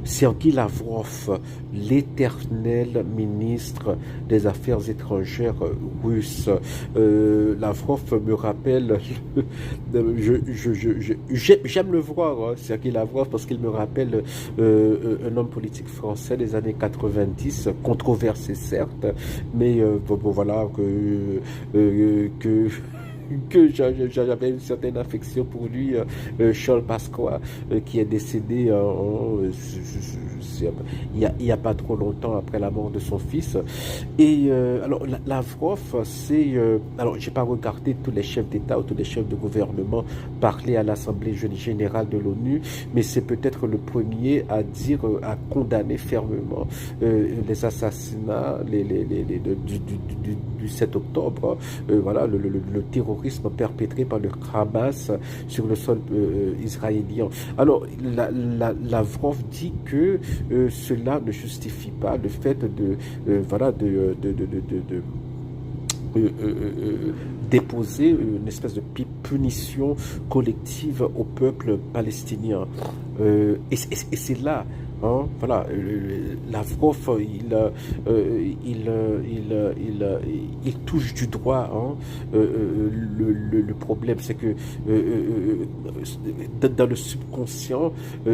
Sergueï Lavrov, l'éternel ministre des Affaires étrangères russe. Lavrov me rappelle, j'aime le voir, hein, Sergueï Lavrov, parce qu'il me rappelle un homme politique français des années 90, controversé certes, mais bon, voilà, que j'avais une certaine affection pour lui, Charles Pasqua, qui est décédé il y a pas trop longtemps après la mort de son fils. Et alors, Lavrov, alors, j'ai pas regardé tous les chefs d'État ou tous les chefs de gouvernement parler à l'Assemblée générale de l'ONU, mais c'est peut-être le premier à dire, à condamner fermement les assassinats du 7 octobre, voilà, le terrorisme perpétré par le Hamas sur le sol israélien. Alors, Lavrov dit que cela ne justifie pas le fait voilà, déposer une espèce de punition collective au peuple palestinien. Et c'est là, hein, voilà, Lavrov, il touche du doigt, hein, le problème, c'est que dans le subconscient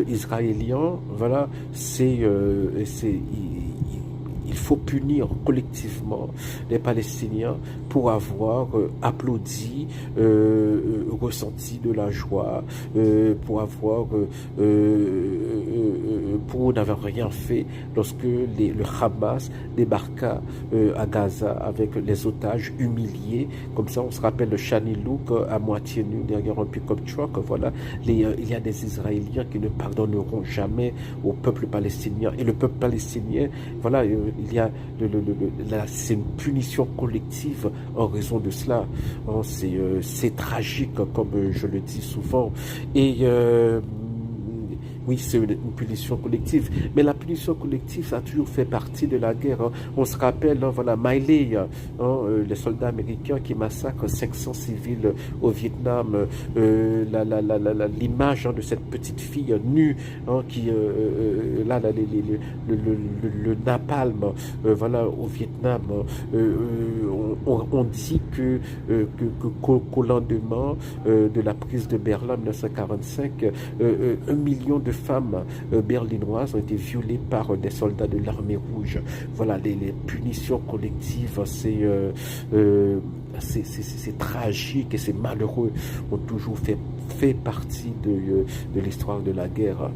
israélien, voilà, il faut punir collectivement les Palestiniens pour avoir applaudi, ressenti de la joie, pour n'avoir rien fait lorsque le Hamas débarqua à Gaza avec les otages humiliés. Comme ça, on se rappelle le Shani Louk à moitié nu derrière un pick-up truck. Voilà, il y a des Israéliens qui ne pardonneront jamais au peuple palestinien. Et le peuple palestinien, voilà, c'est une punition collective en raison de cela. C'est tragique, comme je le dis souvent. Et oui, c'est une punition collective. Mais la punition collective, ça a toujours fait partie de la guerre. Hein. On se rappelle, hein, voilà, Miley, hein, les soldats américains qui massacrent 500 civils au Vietnam. L'image, hein, de cette petite fille nue, hein, qui, le napalm, voilà, au Vietnam. On dit qu'au lendemain de la prise de Berlin en 1945, 1 million de femmes berlinoises ont été violées par des soldats de l'armée rouge. Voilà, les punitions collectives, c'est tragique et c'est malheureux, ont toujours fait partie de l'histoire de la guerre.